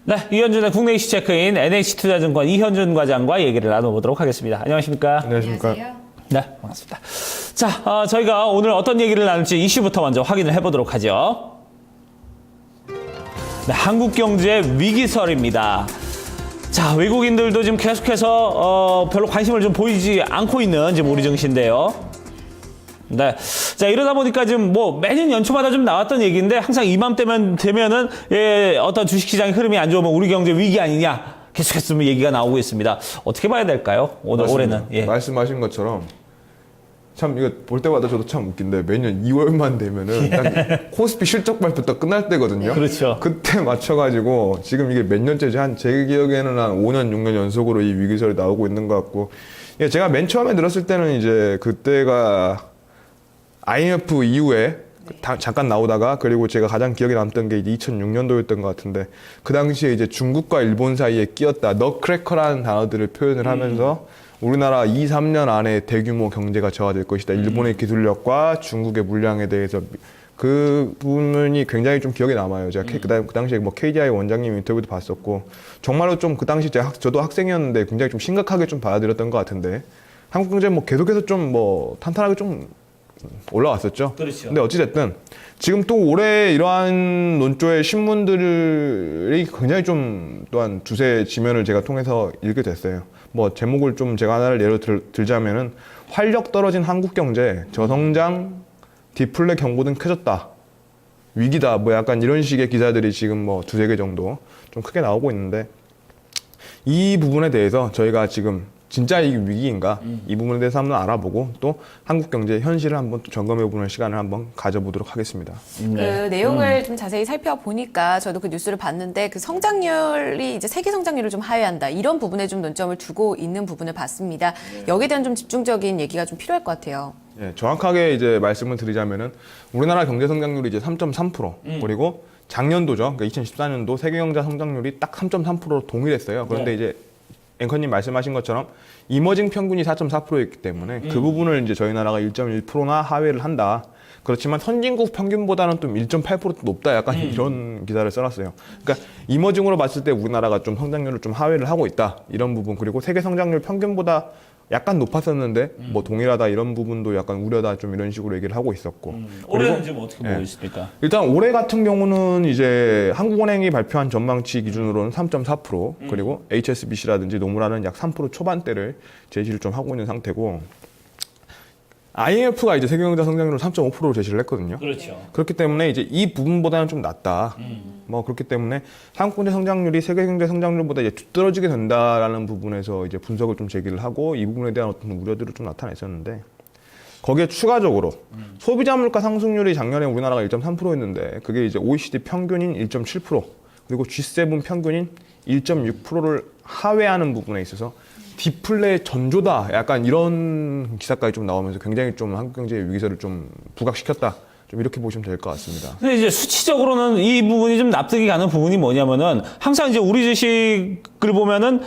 네, 이현준의 국내 이슈 체크인 NH투자증권 이현준 과장과 얘기를 나눠보도록 하겠습니다. 안녕하십니까? 안녕하십니까? 네, 반갑습니다. 자, 저희가 오늘 어떤 얘기를 나눌지 이슈부터 먼저 확인을 해보도록 하죠. 네, 한국 경제 위기설입니다. 자, 외국인들도 지금 계속해서 별로 관심을 좀 보이지 않고 있는 지금 우리 증시인데요. 네. 자, 이러다 보니까 지금 뭐 매년 연초마다 좀 나왔던 얘기인데 항상 이맘때면 되면은 어떤 주식시장의 흐름이 안 좋으면 우리 경제 위기 아니냐 계속해서 좀 얘기가 나오고 있습니다. 어떻게 봐야 될까요? 올해는. 예. 말씀하신 것처럼 참 이거 볼 때마다 저도 참 웃긴데 매년 2월만 되면은 딱 코스피 실적 발표부터 끝날 때거든요. 그렇죠. 그때 맞춰가지고 지금 이게 몇 년째지 제 기억에는 한 5년, 6년 연속으로 이 위기설이 나오고 있는 것 같고 예, 제가 맨 처음에 들었을 때는 이제 그때가 IMF 이후에 잠깐 나오다가 그리고 제가 가장 기억에 남던 게 이제 2006년도였던 것 같은데 그 당시에 이제 중국과 일본 사이에 끼었다 너크래커라는 단어들을 표현을 하면서 우리나라 2, 3년 안에 대규모 경제가 저하될 것이다. 일본의 기술력과 중국의 물량에 대해서 그 부분이 굉장히 좀 기억에 남아요. 제가 그 당시에 뭐 KDI 원장님 인터뷰도 봤었고 정말로 좀 그 당시 저도 학생이었는데 굉장히 좀 심각하게 좀 받아들였던 것 같은데 한국 경제 뭐 계속해서 좀 뭐 탄탄하게 좀 올라왔었죠. 그렇죠. 근데 어찌됐든 지금 또 올해 이러한 논조의 신문들이 굉장히 좀 또한 두세 지면을 제가 통해서 읽게 됐어요. 뭐 제목을 좀 제가 하나를 예로 들자면은 활력 떨어진 한국 경제, 저성장, 디플레 경고등 켜졌다. 위기다. 뭐 약간 이런 식의 기사들이 지금 뭐 두세 개 정도 좀 크게 나오고 있는데 이 부분에 대해서 저희가 지금 진짜 이게 위기인가 이 부분에 대해서 한번 알아보고 또 한국 경제 현실을 한번 또 점검해보는 시간을 한번 가져보도록 하겠습니다. 네. 그 내용을 좀 자세히 살펴보니까 저도 그 뉴스를 봤는데 그 성장률이 이제 세계 성장률을 좀 하회한다 이런 부분에 좀 논점을 두고 있는 부분을 봤습니다. 여기에 대한 좀 집중적인 얘기가 좀 필요할 것 같아요. 예, 정확하게 이제 말씀을 드리자면은 우리나라 경제 성장률이 이제 3.3% 그리고 작년도죠. 그러니까 2014년도 세계 경제 성장률이 딱 3.3%로 동일했어요. 그런데 이제 앵커님 말씀하신 것처럼 이머징 평균이 4.4%였기 때문에 그 부분을 이제 저희 나라가 1.1%나 하회를 한다. 그렇지만 선진국 평균보다는 좀 1.8% 높다. 약간 이런 기사를 써놨어요. 그러니까 이머징으로 봤을 때 우리나라가 좀 성장률을 좀 하회를 하고 있다. 이런 부분. 그리고 세계 성장률 평균보다 약간 높았었는데 뭐 동일하다 이런 부분도 약간 우려다 좀 이런 식으로 얘기를 하고 있었고. 올해는 지금 어떻게 보고 있습니까? 일단 올해 같은 경우는 이제 한국은행이 발표한 전망치 기준으로는 3.4% 그리고 HSBC라든지 노무라는 약 3% 초반대를 제시를 좀 하고 있는 상태고 IMF가 이제 세계경제 성장률을 3.5%로 제시를 했거든요. 그렇죠. 그렇기 때문에 이제 이 부분보다는 좀 낮다. 뭐 그렇기 때문에 한국 경제 성장률이 세계 경제 성장률보다 이제 뒤떨어지게 된다라는 부분에서 이제 분석을 좀 제기를 하고 이 부분에 대한 어떤 우려들을 좀 나타냈었는데 거기에 추가적으로 소비자 물가 상승률이 작년에 우리나라가 1.3%였는데 그게 이제 OECD 평균인 1.7% 그리고 G7 평균인 1.6%를 하회하는 부분에 있어서 디플레 전조다. 약간 이런 기사까지 좀 나오면서 굉장히 좀 한국 경제의 위기설을 좀 부각시켰다. 좀 이렇게 보시면 될 것 같습니다. 근데 이제 수치적으로는 이 부분이 좀 납득이 가는 부분이 뭐냐면은 항상 이제 우리 주식을 보면은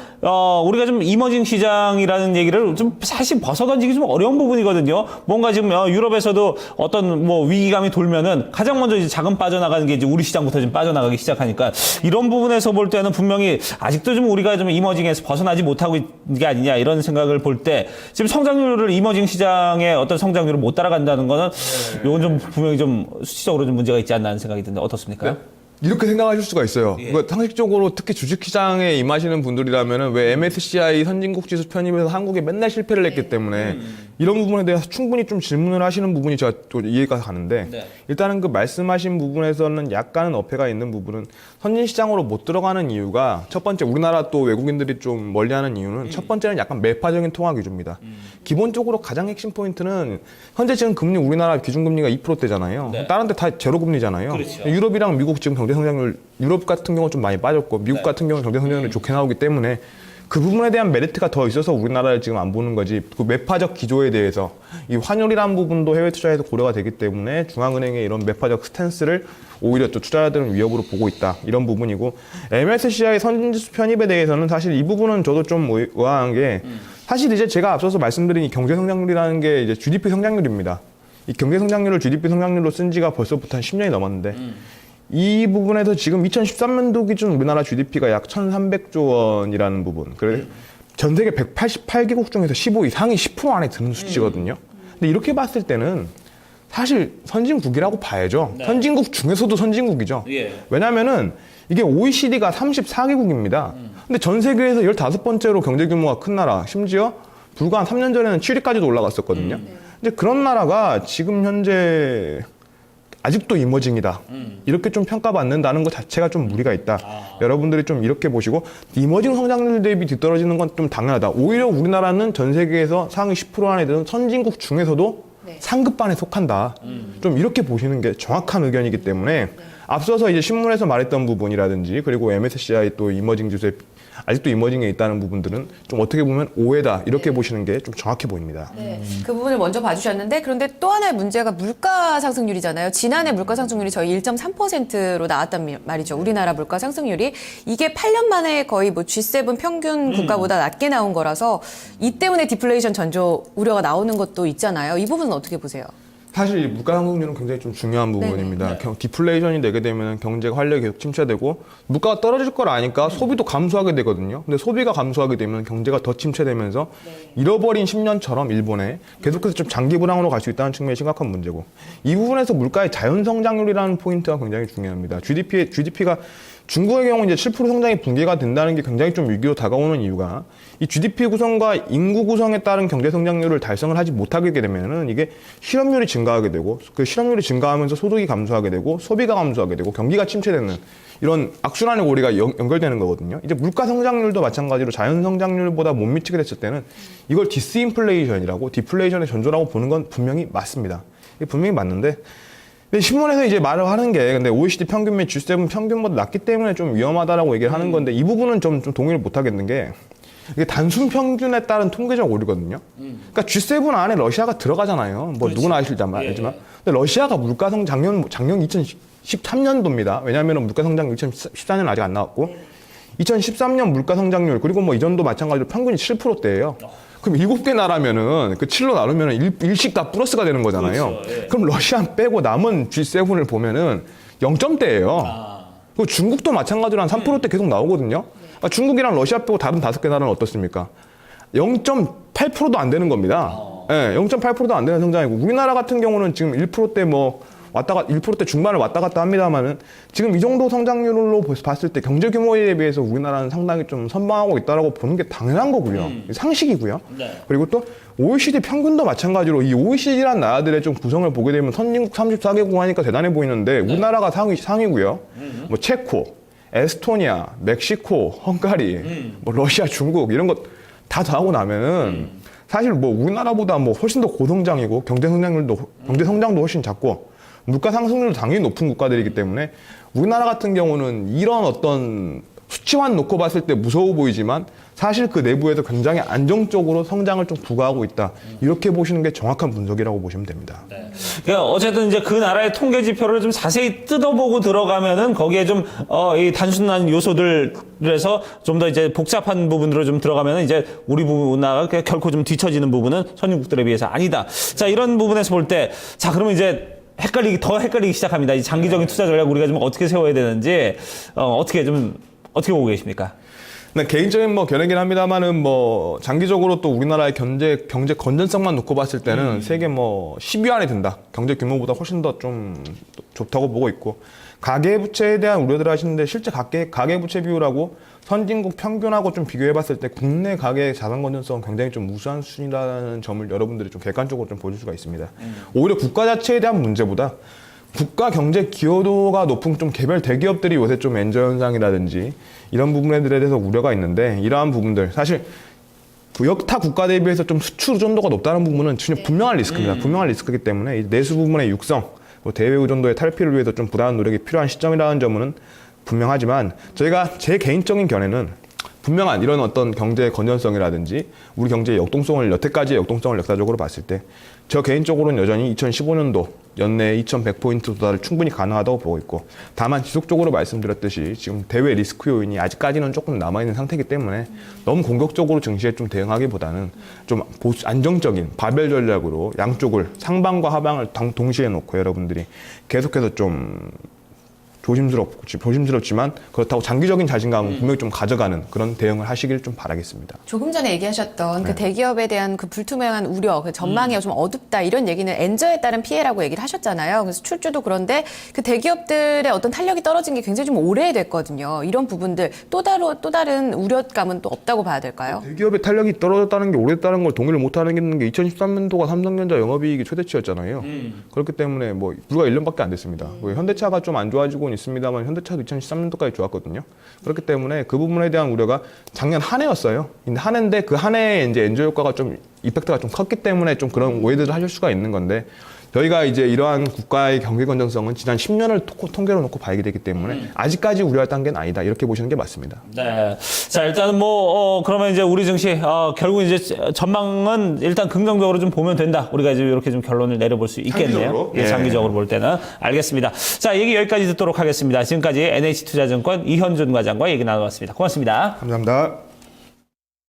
우리가 좀 이머징 시장이라는 얘기를 좀 사실 벗어던지기 좀 어려운 부분이거든요. 뭔가 지금 유럽에서도 어떤 뭐 위기감이 돌면은 가장 먼저 이제 자금 빠져나가는 게 이제 우리 시장부터 좀 빠져나가기 시작하니까 이런 부분에서 볼 때는 분명히 아직도 좀 우리가 좀 이머징에서 벗어나지 못하고 있는 게 아니냐 이런 생각을 볼 때 지금 성장률을 이머징 시장의 어떤 성장률을 못 따라간다는 거는 이건 좀 분명히 좀 수치적으로 좀 문제가 있지 않나 하는 생각이 드는데 어떻습니까? 네? 이렇게 생각하실 수가 있어요. 그러니까 상식적으로 특히 주식시장에 임하시는 분들이라면 왜 MSCI 선진국 지수 편입해서 한국에 맨날 실패를 했기 때문에 이런 부분에 대해서 충분히 좀 질문을 하시는 부분이 제가 또 이해가 가는데 일단은 그 말씀하신 부분에서는 약간은 어폐가 있는 부분은 선진시장으로 못 들어가는 이유가 첫 번째 우리나라 또 외국인들이 좀 멀리하는 이유는 첫 번째는 약간 매파적인 통화 기조입니다. 기본적으로 가장 핵심 포인트는 현재 지금 금리 우리나라 기준금리가 2%대잖아요. 다른 데 다 제로금리잖아요. 그렇죠. 유럽이랑 미국 지금 경제 성장률 유럽 같은 경우는 좀 많이 빠졌고 미국 같은 경우는 경제 성장률이 좋게 나오기 때문에 그 부분에 대한 메리트가 더 있어서 우리나라를 지금 안 보는 거지 그 매파적 기조에 대해서 이 환율이라는 부분도 해외 투자에서 고려가 되기 때문에 중앙은행의 이런 매파적 스탠스를 오히려 또 투자자들은 위협으로 보고 있다 이런 부분이고 MSCI 선진지수 편입에 대해서는 사실 이 부분은 저도 좀 의아한 게 사실 이제 제가 앞서서 말씀드린 이 경제 성장률이라는 게 이제 GDP 성장률입니다. 이 경제 성장률을 GDP 성장률로 쓴 지가 벌써부터 한 10년이 넘었는데 이 부분에서 지금 2013년도 기준 우리나라 GDP가 약 1,300조 원이라는 부분. 그래 전 세계 188개국 중에서 15위 상위 10% 안에 드는 수치거든요. 근데 이렇게 봤을 때는 사실 선진국이라고 봐야죠. 네. 선진국 중에서도 선진국이죠. 예. 왜냐면은 이게 OECD가 34개국입니다. 근데 전 세계에서 15번째로 경제 규모가 큰 나라, 심지어 불과 한 3년 전에는 7위까지도 올라갔었거든요. 근데 그런 나라가 지금 현재 아직도 이머징이다. 이렇게 좀 평가받는다는 것 자체가 좀 무리가 있다. 여러분들이 좀 이렇게 보시고 이머징 성장률 대비 뒤떨어지는 건 좀 당연하다. 오히려 우리나라는 전 세계에서 상위 10% 안에 드는 선진국 중에서도 네. 상급반에 속한다. 좀 이렇게 보시는 게 정확한 의견이기 때문에 앞서서 이제 신문에서 말했던 부분이라든지 그리고 MSCI 또 이머징 지수에 아직도 이머징에 있다는 부분들은 좀 어떻게 보면 오해다 이렇게 보시는 게 좀 정확해 보입니다. 네, 그 부분을 먼저 봐주셨는데 그런데 또 하나의 문제가 물가 상승률이잖아요. 지난해 물가 상승률이 저희 1.3%로 나왔단 말이죠. 우리나라 물가 상승률이 이게 8년 만에 거의 뭐 G7 평균 국가보다 낮게 나온 거라서 이 때문에 디플레이션 전조 우려가 나오는 것도 있잖아요. 이 부분은 어떻게 보세요? 사실 이 물가 상승률은 굉장히 좀 중요한 부분입니다. 디플레이션이 되게 되면 경제가 활력이 계속 침체되고 물가가 떨어질 걸 아니까 소비도 감소하게 되거든요. 근데 소비가 감소하게 되면 경제가 더 침체되면서 잃어버린 10년처럼 일본에 계속해서 좀 장기 불황으로 갈 수 있다는 측면이 심각한 문제고 이 부분에서 물가의 자연 성장률이라는 포인트가 굉장히 중요합니다. GDP가 중국의 경우 이제 7% 성장이 붕괴가 된다는 게 굉장히 좀 위기로 다가오는 이유가 이 GDP 구성과 인구 구성에 따른 경제 성장률을 달성을 하지 못하게 되면은 이게 실업률이 증가하게 되고 그 실업률이 증가하면서 소득이 감소하게 되고 소비가 감소하게 되고 경기가 침체되는 이런 악순환의 고리가 연결되는 거거든요. 이제 물가 성장률도 마찬가지로 자연 성장률보다 못 미치게 됐을 때는 이걸 디스인플레이션이라고 디플레이션의 전조라고 보는 건 분명히 맞습니다. 이게 분명히 맞는데 근데 신문에서 이제 말을 하는 게 근데 OECD 평균 및 G7 평균보다 낮기 때문에 좀 위험하다라고 얘기를 하는 건데 이 부분은 좀 동의를 못 하겠는 게 이게 단순 평균에 따른 통계적 오류거든요. 그러니까 G7 안에 러시아가 들어가잖아요. 뭐 그렇지. 누구나 아실지 알지만. 근데 러시아가 물가 작년 2013년도입니다. 왜냐하면 물가 성장률 2014년 아직 안 나왔고 2013년 물가 성장률 그리고 뭐 이전도 마찬가지로 평균이 7%대예요. 그럼 7개 나라면은 그 7로 나누면은 일씩 다 플러스가 되는 거잖아요. 그렇죠. 예. 그럼 러시아 빼고 남은 G7을 보면은 0점대예요. 그리고 중국도 마찬가지로 한 3%대 계속 나오거든요. 그러니까 중국이랑 러시아 빼고 다른 5개 나라는 어떻습니까? 0.8%도 안 되는 겁니다. 예, 0.8%도 안 되는 성장이고 우리나라 같은 경우는 지금 1%대 뭐 1%대 중반을 왔다 갔다 합니다만은 지금 이 정도 성장률로 봤을 때 경제 규모에 비해서 우리나라는 상당히 좀 선방하고 있다라고 보는 게 당연한 거고요. 상식이고요. 네. 그리고 또 OECD 평균도 마찬가지로 이 OECD라는 나라들의 좀 구성을 보게 되면 선진국 34개국 하니까 대단해 보이는데 우리나라가 상위고요. 뭐 체코, 에스토니아, 멕시코, 헝가리, 뭐 러시아, 중국 이런 것 다 더하고 나면은 사실 뭐 우리나라보다 뭐 훨씬 더 고성장이고 경제 성장도 훨씬 작고 물가 상승률도 당연히 높은 국가들이기 때문에 우리나라 같은 경우는 이런 어떤 수치만 놓고 봤을 때 무서워 보이지만 사실 그 내부에서 굉장히 안정적으로 성장을 좀 부과하고 있다. 이렇게 보시는 게 정확한 분석이라고 보시면 됩니다. 네. 그러니까 어쨌든 이제 그 나라의 통계 지표를 좀 자세히 뜯어보고 들어가면은 거기에 좀, 이 단순한 요소들에서 좀 더 이제 복잡한 부분으로 좀 들어가면은 이제 우리 나라가 결코 좀 뒤처지는 부분은 선진국들에 비해서 아니다. 자, 이런 부분에서 볼 때, 자, 그러면 이제 더 헷갈리기 시작합니다. 이 장기적인 투자 전략 우리가 좀 어떻게 세워야 되는지, 어떻게 보고 계십니까? 네, 개인적인 뭐 견해긴 합니다만은 뭐 장기적으로 또 우리나라의 경제 건전성만 놓고 봤을 때는 세계 뭐 10위 안에 든다. 경제 규모보다 훨씬 더 좀 좋다고 보고 있고 가계부채에 대한 우려들을 하시는데 실제 가계부채 비율하고 선진국 평균하고 좀 비교해봤을 때 국내 가계 자산 건전성은 굉장히 좀 우수한 수준이라는 점을 여러분들이 좀 객관적으로 좀 보실 수가 있습니다. 오히려 국가 자체에 대한 문제보다 국가 경제 기여도가 높은 좀 개별 대기업들이 요새 좀 엔저 현상이라든지 이런 부분들에 대해서 우려가 있는데 이러한 부분들 사실 여타 국가 대비해서 좀 수출 의존도가 높다는 부분은 진짜 분명한 리스크입니다. 분명한 리스크이기 때문에 이 내수 부분의 육성, 대외 의존도의 탈피를 위해서 좀 부단한 노력이 필요한 시점이라는 점은 분명하지만 저희가 제 개인적인 견해는 분명한 이런 어떤 경제의 건전성이라든지 우리 경제의 여태까지의 역동성을 역사적으로 봤을 때 저 개인적으로는 여전히 2015년도 연내 2100포인트 도달을 충분히 가능하다고 보고 있고 다만 지속적으로 말씀드렸듯이 지금 대외 리스크 요인이 아직까지는 조금 남아있는 상태이기 때문에 너무 공격적으로 증시에 좀 대응하기보다는 좀 안정적인 바벨 전략으로 양쪽을 상방과 하방을 동시에 놓고 여러분들이 계속해서 좀 조심스럽지만 그렇다고 장기적인 자신감은 분명히 좀 가져가는 그런 대응을 하시길 좀 바라겠습니다. 조금 전에 얘기하셨던 네. 그 대기업에 대한 그 불투명한 우려, 그 전망이 좀 어둡다 이런 얘기는 엔저에 따른 피해라고 얘기를 하셨잖아요. 그래서 출주도 그런데 그 대기업들의 어떤 탄력이 떨어진 게 굉장히 좀 오래됐거든요. 이런 부분들 또 다른 우려감은 또 없다고 봐야 될까요? 대기업의 탄력이 떨어졌다는 게 오래됐다는 걸 동의를 못하는 게 2013년도가 삼성전자 영업이익이 최대치였잖아요. 그렇기 때문에 뭐 불과 1년밖에 안 됐습니다. 뭐 현대차가 좀 안 좋아지고는 있습니다만 현대차도 2013년도까지 좋았거든요. 그렇기 때문에 그 부분에 대한 우려가 작년 한 해였어요. 근데 한 해인데 그 한 해에 이제 엔저 효과가 좀 이펙트가 좀 컸기 때문에 좀 그런 오해들을 하실 수가 있는 건데 저희가 이제 이러한 국가의 경기 건전성은 지난 10년을 통계로 놓고 봐야 되기 때문에 아직까지 우려할 단계는 아니다. 이렇게 보시는 게 맞습니다. 네. 자, 일단은 그러면 이제 우리 증시, 결국 이제 전망은 일단 긍정적으로 좀 보면 된다. 우리가 이제 이렇게 좀 결론을 내려볼 수 있겠네요. 장기적으로? 예, 예. 장기적으로 볼 때는. 알겠습니다. 자, 얘기 여기까지 듣도록 하겠습니다. 지금까지 NH투자증권 이현준 과장과 얘기 나눠봤습니다. 고맙습니다. 감사합니다.